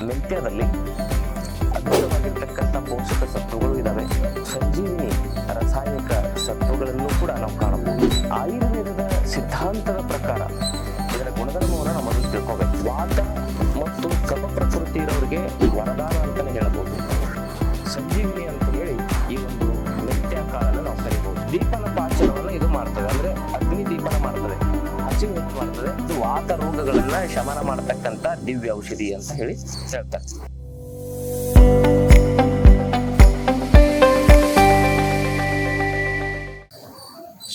ಮೆಂತ್ಯದಲ್ಲಿ ಅದ್ಭುತವಾಗಿರ್ತಕ್ಕಂಥ ಪೋಷಕ ಸತ್ವಗಳು ಇದಾವೆ. ಸಂಜೀವಿನಿ ರಾಸಾಯನಿಕ ಸತ್ವಗಳನ್ನು ಕೂಡ ನಾವು ಕಾಣಬಹುದು. ಆಯುರ್ವೇದದ ಸಿದ್ಧಾಂತದ ಪ್ರಕಾರ ಇದರ ಗುಣಧರ್ಮವನ್ನು ನಾವು ಮೊದಲು ತಿಳ್ಕೋಬೇಕು. ವಾತ ಮತ್ತು ಕಫ ಪ್ರಕೃತಿ ಇರೋರಿಗೆ ವರದಾನ ಅಂತಾನೆ ಹೇಳಬಹುದು. ಸಂಜೀವಿನಿ ಅಂತ ಹೇಳಿ ಈ ಒಂದು ಮೆಂತ್ಯ ಕಾಳನ್ನು ನಾವು ಕರಿಬಹುದು. ದೀಪನ ಪಾಚನವನ್ನು ಇದು ಮಾಡ್ತದೆ, ಅಂದ್ರೆ ಅಗ್ನಿ ದೀಪನ ಮಾಡ್ತದೆ, ಹಸಿವು ಹೆಚ್ಚು ಮಾಡ್ತದೆ. ಇದು ವಾತ ರೋಗಗಳನ್ನ ಶಮನ ಮಾಡತಕ್ಕಂತ ದಿವ್ಯ ಔಷಧಿ ಅಂತ ಹೇಳಿ ಹೇಳ್ತಾರೆ.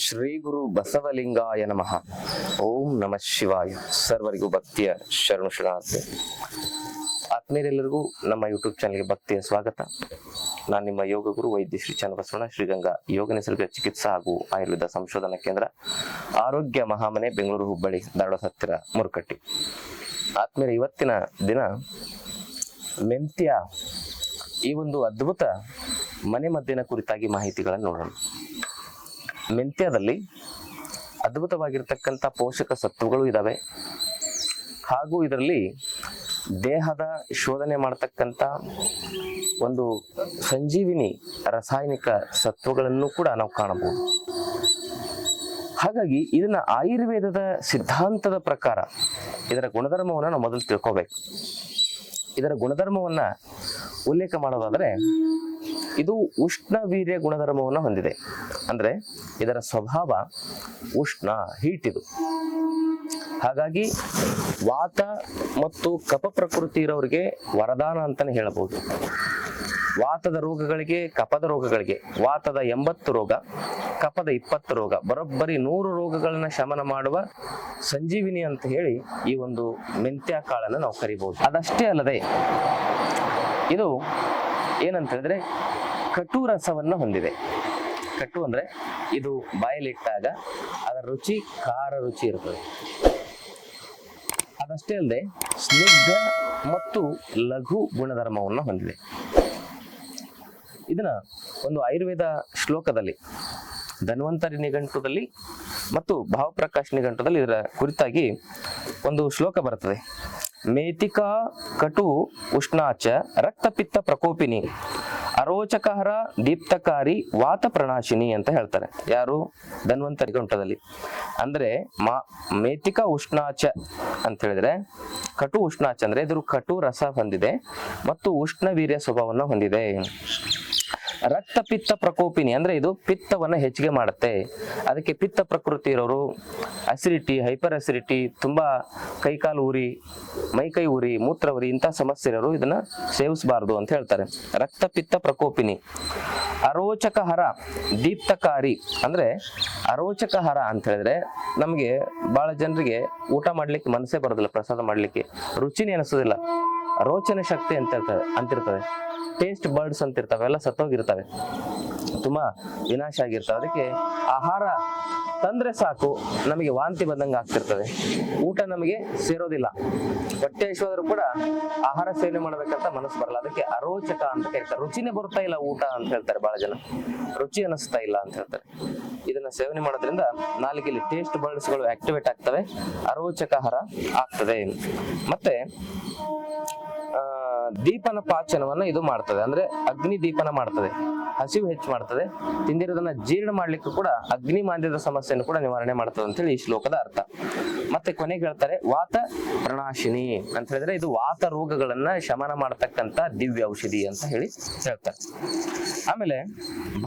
ಶ್ರೀ ಗುರು ಬಸವಲಿಂಗಾಯ ನಮಃ. ಓಂ ನಮಃ ಶಿವಾಯ. ಸರ್ವರಿಗೂ ಭಕ್ತಿಯ ಶರಣು ಶರಣಾರ್ಥಿ. ಆತ್ಮೀಯರೆಲ್ಲರಿಗೂ ನಮ್ಮ ಯೂಟ್ಯೂಬ್ ಚಾನಲ್ಗೆ ಭಕ್ತಿಯ ಸ್ವಾಗತ. ನಾನು ನಿಮ್ಮ ಯೋಗ ಗುರು ವೈದ್ಯ ಶ್ರೀ ಚನ್ನಬಸವಣ್ಣ, ಶ್ರೀಗಂಗಾ ಯೋಗ ನಿಸರ್ಗ ಚಿಕಿತ್ಸಾ ಹಾಗೂ ಆಯುರ್ವೇದ ಸಂಶೋಧನಾ ಕೇಂದ್ರ, ಆರೋಗ್ಯ ಮಹಾಮನೆ, ಬೆಂಗಳೂರು, ಹುಬ್ಬಳ್ಳಿ, ಧಾರವಾಡ ಹತ್ತಿರ, ಮುರುಕಟ್ಟಿ. ಆತ್ಮೀಯರ, ಇವತ್ತಿನ ದಿನ ಮೆಂತ್ಯ ಈ ಒಂದು ಅದ್ಭುತ ಮನೆ ಮದ್ದಿನ ಕುರಿತಾಗಿ ಮಾಹಿತಿಗಳನ್ನು ನೋಡೋಣ. ಮೆಂತ್ಯದಲ್ಲಿ ಅದ್ಭುತವಾಗಿರ್ತಕ್ಕಂಥ ಪೋಷಕ ಸತ್ವಗಳು ಇದಾವೆ ಹಾಗೂ ಇದರಲ್ಲಿ ದೇಹದ ಶೋಧನೆ ಮಾಡತಕ್ಕಂಥ ಒಂದು ಸಂಜೀವಿನಿ ರಾಸಾಯನಿಕ ಸತ್ವಗಳನ್ನು ಕೂಡ ನಾವು ಕಾಣಬಹುದು. ಹಾಗಾಗಿ ಇದನ್ನ ಆಯುರ್ವೇದದ ಸಿದ್ಧಾಂತದ ಪ್ರಕಾರ ಇದರ ಗುಣಧರ್ಮವನ್ನು ನಾವು ಮೊದಲು ತಿಳ್ಕೋಬೇಕು. ಇದರ ಗುಣಧರ್ಮವನ್ನ ಉಲ್ಲೇಖ ಮಾಡೋದಾದ್ರೆ ಇದು ಉಷ್ಣ ವೀರ್ಯ ಗುಣಧರ್ಮವನ್ನು ಹೊಂದಿದೆ. ಅಂದ್ರೆ ಇದರ ಸ್ವಭಾವ ಉಷ್ಣ, ಹೀಟ್ ಇದು. ಹಾಗಾಗಿ ವಾತ ಮತ್ತು ಕಫ ಪ್ರಕೃತಿ ಇರೋರಿಗೆ ವರದಾನ ಅಂತಾನೆ ಹೇಳಬಹುದು. ವಾತದ ರೋಗಗಳಿಗೆ, ಕಫದ ರೋಗಗಳಿಗೆ, ವಾತದ 80 ರೋಗ, ಕಫದ 20 ರೋಗ, ಬರೋಬ್ಬರಿ 100 ರೋಗಗಳನ್ನ ಶಮನ ಮಾಡುವ ಸಂಜೀವಿನಿ ಅಂತ ಹೇಳಿ ಈ ಒಂದು ಮೆಂತ್ಯ ಕಾಳನ್ನು ನಾವು ಕರಿಬಹುದು. ಅದಷ್ಟೇ ಅಲ್ಲದೆ ಇದು ಏನಂತ ಹೇಳಿದ್ರೆ ಕಟು ರಸವನ್ನು ಹೊಂದಿದೆ. ಕಟು ಅಂದ್ರೆ ಇದು ಬಾಯಲ್ಲಿಟ್ಟಾಗ ಅದರ ರುಚಿ ಖಾರ ರುಚಿ ಇರ್ತದೆ. ಅದಷ್ಟೇ ಅಲ್ಲದೆ ಸ್ನಿಗ್ಧ ಮತ್ತು ಲಘು ಗುಣಧರ್ಮವನ್ನು ಹೊಂದಿದೆ. ಇದನ್ನ ಒಂದು ಆಯುರ್ವೇದ ಶ್ಲೋಕದಲ್ಲಿ, ಧನ್ವಂತರಿ ನಿಘಂಟುದಲ್ಲಿ ಮತ್ತು ಭಾವಪ್ರಕಾಶ್ ನಿಘಂಟುದಲ್ಲಿ ಇದರ ಕುರಿತಾಗಿ ಒಂದು ಶ್ಲೋಕ ಬರ್ತದೆ. ಮೇತಿಕಾ ಕಟು ಉಷ್ಣಾಚ ರಕ್ತಪಿತ್ತ ಪ್ರಕೋಪಿನಿ ಅರೋಚಕಹರ ದೀಪ್ತಕಾರಿ ವಾತ ಪ್ರಣಾಶಿನಿ ಅಂತ ಹೇಳ್ತಾರೆ. ಯಾರು? ಧನ್ವಂತರಿ ನಿಘಂಟುದಲ್ಲಿ. ಅಂದ್ರೆ ಮೇತಿಕಾ ಉಷ್ಣಾಚ ಅಂತ ಹೇಳಿದ್ರೆ, ಕಟು ಉಷ್ಣಾಚ ಅಂದ್ರೆ ಇದ್ರ ಕಟು ರಸ ಹೊಂದಿದೆ ಮತ್ತು ಉಷ್ಣ ವೀರ್ಯ ಸ್ವಭಾವವನ್ನು ಹೊಂದಿದೆ. ರಕ್ತ ಪಿತ್ತ ಪ್ರಕೋಪಿನಿ ಅಂದ್ರೆ ಇದು ಪಿತ್ತವನ್ನ ಹೆಚ್ಚಿಗೆ ಮಾಡುತ್ತೆ. ಅದಕ್ಕೆ ಪಿತ್ತ ಪ್ರಕೃತಿ ಇರೋರು ಅಸಿಡಿಟಿ, ಹೈಪರ್ ಅಸಿಡಿಟಿ, ತುಂಬಾ ಕೈಕಾಲು ಉರಿ, ಮೈಕೈ ಉರಿ, ಮೂತ್ರ ಉರಿ, ಇಂಥ ಸಮಸ್ಯೆ ಇರೋರು ಇದನ್ನ ಸೇವಿಸಬಾರದು ಅಂತ ಹೇಳ್ತಾರೆ. ರಕ್ತ ಪಿತ್ತ ಪ್ರಕೋಪಿನಿ. ಅರೋಚಕಹರ ದೀಪ್ತಕಾರಿ ಅಂದ್ರೆ ಅರೋಚಕಹರ ಅಂತ ಹೇಳಿದ್ರೆ ನಮ್ಗೆ ಬಹಳ ಜನರಿಗೆ ಊಟ ಮಾಡ್ಲಿಕ್ಕೆ ಮನಸ್ಸೇ ಬರೋದಿಲ್ಲ, ಪ್ರಸಾದ ಮಾಡ್ಲಿಕ್ಕೆ ರುಚಿನೇ ಅನಿಸೋದಿಲ್ಲ. ರೋಚನೆ ಶಕ್ತಿ ಅಂತಿರ್ತದೆ, ಟೇಸ್ಟ್ ಬರ್ಡ್ಸ್ ಅಂತ ಇರ್ತವೆ, ಎಲ್ಲ ಸತ್ತೋಗಿರ್ತವೆ, ತುಂಬಾ ವಿನಾಶ ಆಗಿರ್ತವೆ. ಅದಕ್ಕೆ ಆಹಾರ ತಂದ್ರೆ ಸಾಕು ನಮಗೆ ವಾಂತಿ ಬಂದಂಗೆ ಆಗ್ತಿರ್ತದೆ, ಊಟ ನಮಗೆ ಸೇರೋದಿಲ್ಲ, ಹೊಟ್ಟೆ ಹಸಿವಾದ್ರೂ ಕೂಡ ಆಹಾರ ಸೇವನೆ ಮಾಡ್ಬೇಕಂತ ಮನಸ್ಸು ಬರಲ್ಲ. ಅದಕ್ಕೆ ಅರೋಚಕ ಅಂತ ಕರೀತಾರೆ. ರುಚಿನೇ ಬರ್ತಾ ಇಲ್ಲ ಊಟ ಅಂತ ಹೇಳ್ತಾರೆ ಬಹಳ ಜನ, ರುಚಿ ಅನಿಸ್ತಾ ಇಲ್ಲ ಅಂತ ಹೇಳ್ತಾರೆ. ಇದನ್ನ ಸೇವನೆ ಮಾಡೋದ್ರಿಂದ ನಾಲಿಗೆಯಲ್ಲಿ ಟೇಸ್ಟ್ ಬರ್ಡ್ಸ್ ಗಳು ಆಕ್ಟಿವೇಟ್ ಆಗ್ತವೆ, ಅರೋಚಕಾಹಾರ ಆಗ್ತದೆ. ಮತ್ತೆ ದೀಪನ ಪಾಚನವನ್ನ ಇದು ಮಾಡ್ತದೆ, ಅಂದ್ರೆ ಅಗ್ನಿ ದೀಪನ ಮಾಡ್ತದೆ, ಹಸಿವು ಹೆಚ್ಚು ಮಾಡ್ತದೆ, ತಿಂದಿರೋದನ್ನ ಜೀರ್ಣ ಮಾಡ್ಲಿಕ್ಕೂ ಕೂಡ ಅಗ್ನಿ ಮಾಂದ್ಯದ ಸಮಸ್ಯೆಯನ್ನು ಕೂಡ ನಿವಾರಣೆ ಮಾಡ್ತದೆ ಅಂತ ಹೇಳಿ ಈ ಶ್ಲೋಕದ ಅರ್ಥ. ಮತ್ತೆ ಕೊನೆಗೆ ಹೇಳ್ತಾರೆ ವಾತ ಪ್ರಣಾಶಿನಿ ಅಂತ ಹೇಳಿದ್ರೆ ಇದು ವಾತ ರೋಗಗಳನ್ನ ಶಮನ ಮಾಡತಕ್ಕಂತ ದಿವ್ಯ ಔಷಧಿ ಅಂತ ಹೇಳಿ ಹೇಳ್ತಾರೆ. ಆಮೇಲೆ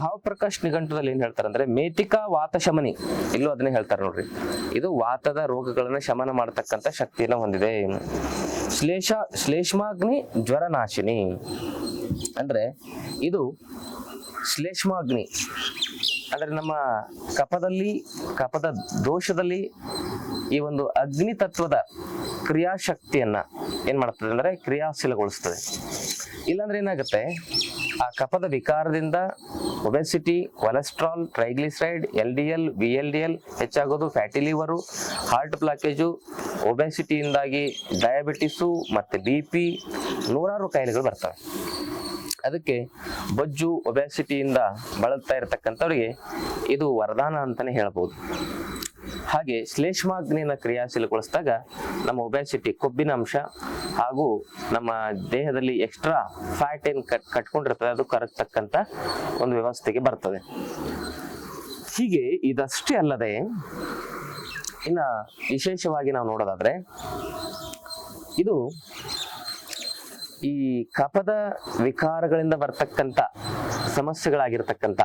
ಭಾವಪ್ರಕಾಶ್ ನಿಘಂಟುದಲ್ಲಿ ಏನ್ ಹೇಳ್ತಾರೆ ಅಂದ್ರೆ ಮೇತಿಕಾ ವಾತ ಶಮನಿ, ಇಲ್ಲೂ ಅದನ್ನೇ ಹೇಳ್ತಾರೆ ನೋಡ್ರಿ. ಇದು ವಾತದ ರೋಗಗಳನ್ನ ಶಮನ ಮಾಡತಕ್ಕಂತ ಶಕ್ತಿಯನ್ನು ಹೊಂದಿದೆ. ಶ್ಲೇಷ್ಮಾಗ್ನಿ ಜ್ವರನಾಶಿನಿ ಅಂದ್ರೆ ಇದು ಶ್ಲೇಷ್ಮಾಗ್ನಿ ಅಂದ್ರೆ ನಮ್ಮ ಕಫದ ದೋಷದಲ್ಲಿ ಈ ಒಂದು ಅಗ್ನಿ ತತ್ವದ ಕ್ರಿಯಾಶಕ್ತಿಯನ್ನ ಏನ್ ಮಾಡ್ತದೆ ಅಂದ್ರೆ ಕ್ರಿಯಾಶೀಲಗೊಳಿಸ್ತದೆ. ಇಲ್ಲಾಂದ್ರೆ ಏನಾಗುತ್ತೆ, ಆ ಕಫದ ವಿಕಾರದಿಂದ obesity, cholesterol, triglyceride, LDL, VLDL ಹೆಚ್ಚಾಗೋದು, ಫ್ಯಾಟಿ ಲಿವರು, ಹಾರ್ಟ್ ಬ್ಲಾಕೇಜು, ಒಬೆಸಿಟಿಯಿಂದಾಗಿ ಡಯಾಬಿಟಿಸು ಮತ್ತೆ BP, ನೂರಾರು ಕಾಯಿಲೆಗಳು ಬರ್ತವೆ. ಅದಕ್ಕೆ ಬೊಜ್ಜು, ಒಬೆಸಿಟಿಯಿಂದ ಬಳಲ್ತಾ ಇರತಕ್ಕಂಥವ್ರಿಗೆ ಇದು ವರದಾನ ಅಂತಾನೆ ಹೇಳ್ಬೋದು. ಹಾಗೆ ಶ್ಲೇಷ್ಮಾಗ್ನಿಯನ್ನ ಕ್ರಿಯಾಶೀಲಗೊಳಿಸಿದಾಗ ನಮ್ಮ ಒಬೆಸಿಟಿ, ಕೊಬ್ಬಿನ ಅಂಶ ಹಾಗೂ ನಮ್ಮ ದೇಹದಲ್ಲಿ ಎಕ್ಸ್ಟ್ರಾ ಫ್ಯಾಟ್ ಏನ್ ಕಟ್ಕೊಂಡಿರ್ತದೆ ಅದು ಕರಗ್ತಕ್ಕಂತ ಒಂದು ವ್ಯವಸ್ಥೆಗೆ ಬರ್ತದೆ. ಹೀಗೆ ಇದಷ್ಟೇ ಅಲ್ಲದೆ ಇನ್ನ ವಿಶೇಷವಾಗಿ ನಾವು ನೋಡೋದಾದ್ರೆ ಇದು ಈ ಕಫದ ವಿಕಾರಗಳಿಂದ ಬರ್ತಕ್ಕಂಥ ಸಮಸ್ಯೆಗಳಾಗಿರ್ತಕ್ಕಂಥ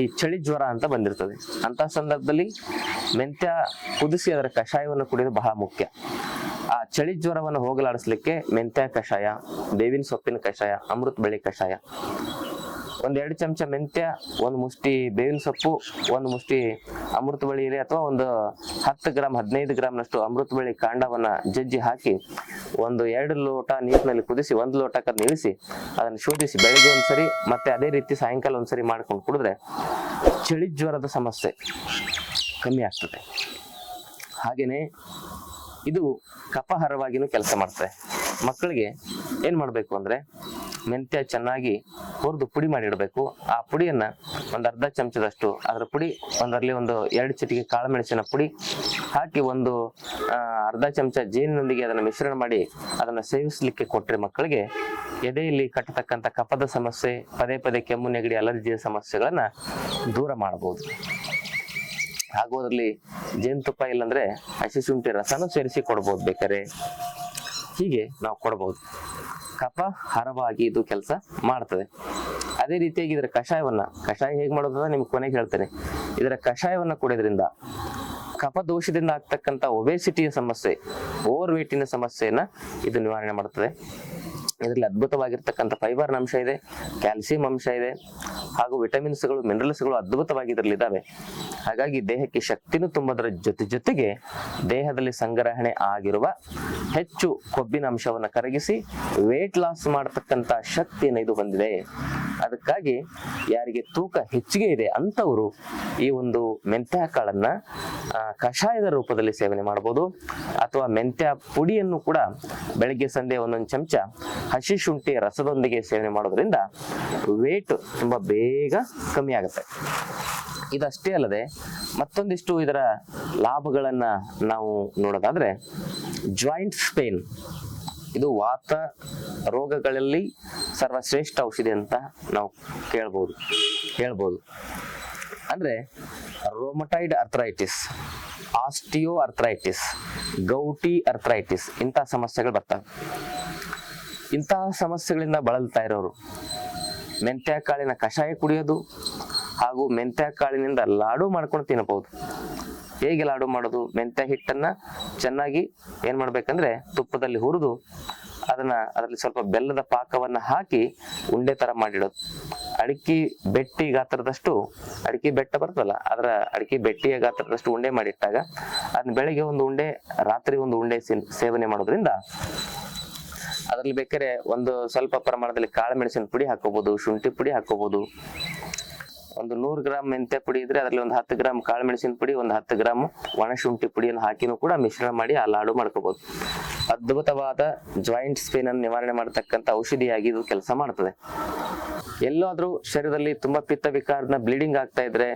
ಈ ಚಳಿ ಜ್ವರ ಅಂತ ಬಂದಿರ್ತದೆ. ಅಂತ ಸಂದರ್ಭದಲ್ಲಿ ಮೆಂತ್ಯ ಕುದಿಸಿ ಅದರ ಕಷಾಯವನ್ನು ಕುಡಿಯೋದು ಬಹಳ ಮುಖ್ಯ. ಆ ಚಳಿ ಜ್ವರವನ್ನು ಹೋಗಲಾಡಿಸ್ಲಿಕ್ಕೆ ಮೆಂತ್ಯ ಕಷಾಯ, ಬೇವಿನ ಸೊಪ್ಪಿನ ಕಷಾಯ, ಅಮೃತ ಬಳ್ಳಿ ಕಷಾಯ, 1-2 ಚಮಚ ಮೆಂತ್ಯ, 1 ಮುಷ್ಟಿ ಬೇವಿನ ಸೊಪ್ಪು, 1 ಮುಷ್ಟಿ ಅಮೃತ ಬಳ್ಳಿ ಎಲೆ ಅಥವಾ ಒಂದು 10 ಗ್ರಾಮ್ 15 ಗ್ರಾಮ್ನಷ್ಟು ಅಮೃತ ಬಳ್ಳಿ ಕಾಂಡವನ್ನ ಜಜ್ಜಿ ಹಾಕಿ 1-2 ಲೋಟ ನೀರಿನಲ್ಲಿ ಕುದಿಸಿ 1 ಲೋಟಕ್ಕೆ ನಿಲ್ಲಿಸಿ ಅದನ್ನು ಶೋಧಿಸಿ ಬೆಳಗ್ಗೆ ಒಂದ್ಸರಿ ಮತ್ತೆ ಅದೇ ರೀತಿ ಸಾಯಂಕಾಲ ಒಂದ್ಸರಿ ಮಾಡ್ಕೊಂಡು ಕುಡಿದ್ರೆ ಚಳಿ ಜ್ವರದ ಸಮಸ್ಯೆ ಕಮ್ಮಿ ಆಗ್ತದೆ. ಹಾಗೇನೆ ಇದು ಕಫಹರವಾಗಿನೂ ಕೆಲಸ ಮಾಡ್ತದೆ. ಮಕ್ಕಳಿಗೆ ಏನ್ ಮಾಡ್ಬೇಕು ಅಂದ್ರೆ ಮೆಂತ್ಯ ಚೆನ್ನಾಗಿ ಹುರಿದು ಪುಡಿ ಮಾಡಿ ಇಡಬೇಕು. ಆ ಪುಡಿಯನ್ನ 1 ಅರ್ಧ ಚಮಚದಷ್ಟು ಅದರ ಪುಡಿ, ಅದರಲ್ಲಿ 1-2 ಚಿಟಿಕೆ ಕಾಳು ಮೆಣಸಿನ ಪುಡಿ ಹಾಕಿ 1 ಅರ್ಧ ಚಮಚ ಜೇನಿನೊಂದಿಗೆ ಅದನ್ನ ಮಿಶ್ರಣ ಮಾಡಿ ಅದನ್ನ ಸೇವಿಸಲಿಕ್ಕೆ ಕೊಟ್ಟರೆ ಮಕ್ಕಳಿಗೆ ಎದೆಯಲ್ಲಿ ಕಟ್ಟತಕ್ಕಂಥ ಕಫದ ಸಮಸ್ಯೆ, ಪದೇ ಪದೇ ಕೆಮ್ಮು, ನೆಗಡಿ, ಅಲರ್ಜಿಯ ಸಮಸ್ಯೆಗಳನ್ನ ದೂರ ಮಾಡಬಹುದು. ಹಾಗೂ ಅದರಲ್ಲಿ ಜೇನುತುಪ್ಪ ಇಲ್ಲಂದ್ರೆ ಹಸಿ ಶುಂಠಿ ರಸನೂ ಸೇರಿಸಿ ಕೊಡ್ಬೋದು ಬೇಕಾರೆ. ಹೀಗೆ ನಾವು ಕೊಡಬಹುದು. ಕಫ ಹರವಾಗಿ ಇದು ಕೆಲಸ ಮಾಡ್ತದೆ. ಅದೇ ರೀತಿಯಾಗಿ ಇದರ ಕಷಾಯ ಹೇಗೆ ಮಾಡೋದು ನಿಮ್ಗೆ ಕೊನೆಗೆ ಹೇಳ್ತೇನೆ. ಇದರ ಕಷಾಯವನ್ನ ಕುಡಿಯೋದ್ರಿಂದ ಕಫ ದೋಷದಿಂದ ಆಗ್ತಕ್ಕಂಥ ಒಬೆಸಿಟಿಯ ಸಮಸ್ಯೆ, ಓವರ್ ವೇಟಿನ ಸಮಸ್ಯೆಯನ್ನ ಇದು ನಿವಾರಣೆ ಮಾಡುತ್ತದೆ. ಇದರಲ್ಲಿ ಅದ್ಭುತವಾಗಿರ್ತಕ್ಕಂಥ ಫೈಬರ್ ಅಂಶ ಇದೆ, ಕ್ಯಾಲ್ಸಿಯಂ ಅಂಶ ಇದೆ, ಹಾಗೂ ವಿಟಮಿನ್ಸ್ಗಳು, ಮಿನರಲ್ಸ್ಗಳು ಅದ್ಭುತವಾಗಿ ಇದರಲ್ಲಿ ಇದಾವೆ. ಹಾಗಾಗಿ ದೇಹಕ್ಕೆ ಶಕ್ತಿನೂ ತುಂಬೋದ್ರ ಜೊತೆಗೆ ದೇಹದಲ್ಲಿ ಸಂಗ್ರಹಣೆ ಆಗಿರುವ ಹೆಚ್ಚು ಕೊಬ್ಬಿನ ಅಂಶವನ್ನು ಕರಗಿಸಿ ವೇಟ್ ಲಾಸ್ ಮಾಡತಕ್ಕಂತ ಶಕ್ತಿಯನ್ನು ಇದು ಹೊಂದಿದೆ. ಅದಕ್ಕಾಗಿ ಯಾರಿಗೆ ತೂಕ ಹೆಚ್ಚಿಗೆ ಇದೆ ಅಂತವರು ಈ ಒಂದು ಮೆಂತ್ಯ ಕಾಳನ್ನ ಕಷಾಯದ ರೂಪದಲ್ಲಿ ಸೇವನೆ ಮಾಡಬಹುದು, ಅಥವಾ ಮೆಂತ್ಯ ಪುಡಿಯನ್ನು ಕೂಡ ಬೆಳಿಗ್ಗೆ ಸಂಜೆ 1 ಚಮಚ ಹಸಿ ಶುಂಠಿ ರಸದೊಂದಿಗೆ ಸೇವನೆ ಮಾಡೋದ್ರಿಂದ ವೇಟ್ ತುಂಬಾ ಬೇಗ ಕಮ್ಮಿ ಆಗುತ್ತೆ. ಇದಷ್ಟೇ ಅಲ್ಲದೆ ಮತ್ತೊಂದಿಷ್ಟು ಇದರ ಲಾಭಗಳನ್ನ ನಾವು ನೋಡೋದಾದ್ರೆ ಜಾಯಿಂಟ್ಸ್ ಪೇನ್, ಇದು ವಾತ ರೋಗಗಳಲ್ಲಿ ಸರ್ವಶ್ರೇಷ್ಠ ಔಷಧಿ ಅಂತ ನಾವು ಹೇಳ್ಬೋದು. ಅಂದ್ರೆ ರೋಮಟೈಡ್ ಅರ್ಥರೈಟಿಸ್, ಆಸ್ಟಿಯೋ ಅರ್ಥರೈಟಿಸ್, ಗೌಟಿ ಅರ್ಥರೈಟಿಸ್ ಇಂತಹ ಸಮಸ್ಯೆಗಳು ಬರ್ತವೆ. ಇಂತಹ ಸಮಸ್ಯೆಗಳಿಂದ ಬಳಲ್ತಾ ಇರೋರು ಮೆಂತ್ಯ ಕಾಳಿನ ಕಷಾಯ ಕುಡಿಯೋದು ಹಾಗೂ ಮೆಂತ್ಯ ಕಾಳಿನಿಂದ ಲಾಡು ಮಾಡ್ಕೊಂಡು ತಿನ್ನಬಹುದು. ಹೇಗೆ ಲಾಡು ಮಾಡೋದು? ಮೆಂತ್ಯ ಹಿಟ್ಟನ್ನ ಚೆನ್ನಾಗಿ ಏನ್ ಮಾಡ್ಬೇಕಂದ್ರೆ ತುಪ್ಪದಲ್ಲಿ ಹುರಿದು ಅದರಲ್ಲಿ ಸ್ವಲ್ಪ ಬೆಲ್ಲದ ಪಾಕವನ್ನ ಹಾಕಿ ಉಂಡೆ ತರ ಮಾಡಿಡೋದು. ಅಡಿಕೆ ಬೆಟ್ಟಿ ಗಾತ್ರದಷ್ಟು, ಅಡಿಕೆ ಬೆಟ್ಟ ಬರ್ತದಲ್ಲ ಅದರ ಅಡಿಕೆ ಬೆಟ್ಟಿಯ ಗಾತ್ರದಷ್ಟು ಉಂಡೆ ಮಾಡಿಟ್ಟಾಗ ಅದನ್ನ ಬೆಳಗ್ಗೆ 1 ಉಂಡೆ, ರಾತ್ರಿ 1 ಉಂಡೆ ಸೇವನೆ ಮಾಡೋದ್ರಿಂದ ಅದರಲ್ಲಿ ಬೇಕಾದ್ರೆ ಸ್ವಲ್ಪ ಪ್ರಮಾಣದಲ್ಲಿ ಕಾಳು ಮೆಣಸಿನ ಪುಡಿ ಹಾಕೋಬಹುದು, ಶುಂಠಿ ಪುಡಿ ಹಾಕೋಬಹುದು. 100 ಗ್ರಾಮ್ ಮೆಂತ್ಯ ಪುಡಿ ಇದ್ರೆ ಅದರಲ್ಲಿ 10 ಗ್ರಾಮ್ ಕಾಳು ಮೆಣಸಿನ ಪುಡಿ, 10 ಗ್ರಾಮ್ ಒಣ ಶುಂಠಿ ಪುಡಿಯನ್ನು ಹಾಕಿನೂ ಕೂಡ ಮಿಶ್ರಣ ಮಾಡಿ ಆ ಲಾಡು ಮಾಡ್ಕೋಬಹುದು. ಅದ್ಭುತವಾದ ಜಾಯಿಂಟ್ಸ್ ಪೇನ್ ಅನ್ನು ನಿವಾರಣೆ ಮಾಡತಕ್ಕಂತ ಔಷಧಿಯಾಗಿ ಇದು ಕೆಲಸ ಮಾಡ್ತದೆ. ಎಲ್ಲಾದ್ರೂ ಶರೀರದಲ್ಲಿ ತುಂಬಾ ಪಿತ್ತ ವಿಕಾರನ ಬ್ಲೀಡಿಂಗ್ ಆಗ್ತಾ ಇದ್ರೆ,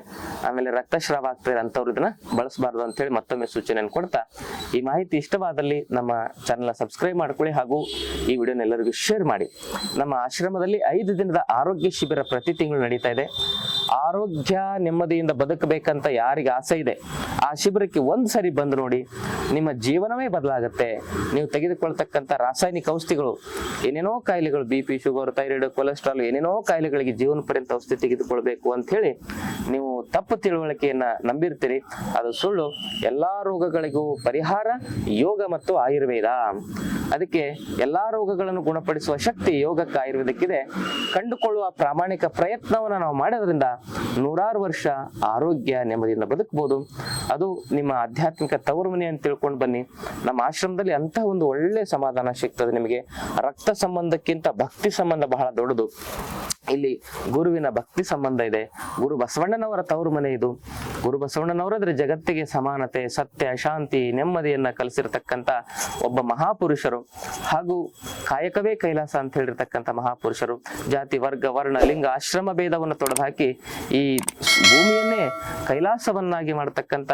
ಆಮೇಲೆ ರಕ್ತಸ್ರಾವ ಆಗ್ತಾ ಇದ್ರೆ ಅಂತವ್ರು ಇದನ್ನ ಬಳಸಬಾರ್ದು ಅಂತ ಹೇಳಿ ಮತ್ತೊಮ್ಮೆ ಸೂಚನೆಯನ್ನು ಕೊಡ್ತಾ, ಈ ಮಾಹಿತಿ ಇಷ್ಟವಾದಲ್ಲಿ ನಮ್ಮ ಚಾನೆಲ್ ಸಬ್ಸ್ಕ್ರೈಬ್ ಮಾಡ್ಕೊಳ್ಳಿ ಹಾಗೂ ಈ ವಿಡಿಯೋನ ಎಲ್ಲರಿಗೂ ಶೇರ್ ಮಾಡಿ. ನಮ್ಮ ಆಶ್ರಮದಲ್ಲಿ 5 ದಿನದ ಆರೋಗ್ಯ ಶಿಬಿರ ಪ್ರತಿ ತಿಂಗಳು ನಡೀತಾ ಇದೆ. ಆರೋಗ್ಯ ನೆಮ್ಮದಿಯಿಂದ ಬದುಕಬೇಕಂತ ಯಾರಿಗೆ ಆಸೆ ಇದೆ ಆ ಶಿಬಿರಕ್ಕೆ ಒಂದ್ಸರಿ ಬಂದು ನೋಡಿ, ನಿಮ್ಮ ಜೀವನವೇ ಬದಲಾಗುತ್ತೆ. ನೀವು ತೆಗೆದುಕೊಳ್ತಕ್ಕಂಥ ರಾಸಾಯನಿಕ ಔಷಧಿಗಳು, ಏನೇನೋ ಕಾಯಿಲೆಗಳು, BP, ಶುಗರ್, ಥೈರಾಯ್ಡ್, ಕೊಲೆಸ್ಟ್ರಾಲ್, ಏನೇನೋ ಕಾಯಿಲೆಗಳಿಗೆ ಜೀವನ ಪರ್ಯಂತ ಔಷಧಿ ತೆಗೆದುಕೊಳ್ಬೇಕು ಅಂತ ಹೇಳಿ ನೀವು ತಪ್ಪು ತಿಳುವಳಿಕೆಯನ್ನ ನಂಬಿರ್ತೀರಿ. ಅದು ಸುಳ್ಳು. ಎಲ್ಲಾ ರೋಗಗಳಿಗೂ ಪರಿಹಾರ ಯೋಗ ಮತ್ತು ಆಯುರ್ವೇದ. ಅದಕ್ಕೆ ಎಲ್ಲಾ ರೋಗಗಳನ್ನು ಗುಣಪಡಿಸುವ ಶಕ್ತಿ ಯೋಗಕ್ಕೆ, ಆಯುರ್ವೇದಕ್ಕಿದೆ. ಕಂಡುಕೊಳ್ಳುವ ಪ್ರಾಮಾಣಿಕ ಪ್ರಯತ್ನವನ್ನ ನಾವು ಮಾಡೋದ್ರಿಂದ 100 ವರ್ಷ ಆರೋಗ್ಯ ನೆಮ್ಮದಿಯಿಂದ ಬದುಕಬಹುದು. ಅದು ನಿಮ್ಮ ಆಧ್ಯಾತ್ಮಿಕ ತವರು ಮನೆ ಅಂತ ತಿಳ್ಕೊಂಡು ಬನ್ನಿ. ನಮ್ಮ ಆಶ್ರಮದಲ್ಲಿ ಅಂತ ಒಂದು ಒಳ್ಳೆ ಸಮಾಧಾನ ಸಿಗ್ತದೆ ನಿಮಗೆ. ರಕ್ತ ಸಂಬಂಧಕ್ಕಿಂತ ಭಕ್ತಿ ಸಂಬಂಧ ಬಹಳ ದೊಡ್ಡದು. ಇಲ್ಲಿ ಗುರುವಿನ ಭಕ್ತಿ ಸಂಬಂಧ ಇದೆ. ಗುರು ಬಸವಣ್ಣನವರ ತವರು ಮನೆ ಇದು. ಗುರು ಬಸವಣ್ಣನವರಾದ್ರೆ ಜಗತ್ತಿಗೆ ಸಮಾನತೆ, ಸತ್ಯ, ಶಾಂತಿ, ನೆಮ್ಮದಿಯನ್ನ ಕಲಿಸಿರ್ತಕ್ಕಂಥ ಒಬ್ಬ ಮಹಾಪುರುಷರು. ಮಹಾಪುರುಷರು ಹಾಗೂ ಕಾಯಕವೇ ಕೈಲಾಸ ಅಂತ ಹೇಳಿರ್ತಕ್ಕಂಥ ಮಹಾಪುರುಷರು ಜಾತಿ ವರ್ಗ ವರ್ಣ ಲಿಂಗ ಆಶ್ರಮ ಭೇದವನ್ನು ತೊಡೆದುಹಾಕಿ ಈ ಭೂಮಿಯನ್ನೇ ಕೈಲಾಸವನ್ನಾಗಿ ಮಾಡತಕ್ಕಂಥ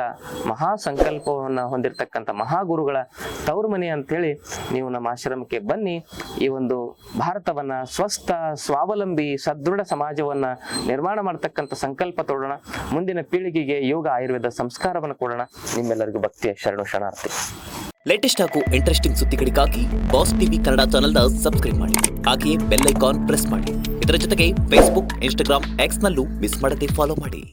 ಮಹಾ ಸಂಕಲ್ಪವನ್ನು ಹೊಂದಿರತಕ್ಕಂಥ ಮಹಾಗುರುಗಳ ತವರು ಮನೆ ಅಂತೇಳಿ ನೀವು ನಮ್ಮ ಆಶ್ರಮಕ್ಕೆ ಬನ್ನಿ. ಈ ಒಂದು ಭಾರತವನ್ನ ಸ್ವಸ್ಥ ಸ್ವಾವಲಂಬಿ ಸದೃಢ ಸಮಾಜವನ್ನ ನಿರ್ಮಾಣ ಮಾಡತಕ್ಕಂಥ ಸಂಕಲ್ಪ ತೋಡೋಣ. ಮುಂದಿನ ಪೀಳಿಗೆಗೆ ಯೋಗ ಆಯುರ್ವೇದ ಸಂಸ್ಕಾರವನ್ನು ಕೊಡೋಣ. ನಿಮ್ಮೆಲ್ಲರಿಗೂ ಭಕ್ತಿಯ ಶರಣು ಶರಣಾರ್ಥಿ. ಲೇಟೆಸ್ಟ್ ಹಾಗೂ ಇಂಟ್ರೆಸ್ಟಿಂಗ್ ಸುದ್ದಿಗಳಿಗಾಗಿ ಬಾಸ್ ಟಿವಿ ಕನ್ನಡ ಚಾನೆಲ್ನ ಸಬ್ಸ್ಕ್ರೈಬ್ ಮಾಡಿ. ಹಾಗೆಯೇ ಬೆಲ್ ಐಕಾನ್ ಪ್ರೆಸ್ ಮಾಡಿ. ಇದರ ಜೊತೆಗೆ ಫೇಸ್ಬುಕ್, ಇನ್ಸ್ಟಾಗ್ರಾಮ್, ಎಕ್ಸ್ ನಲ್ಲೂ ಮಿಸ್ ಮಾಡದೆ ಫಾಲೋ ಮಾಡಿ.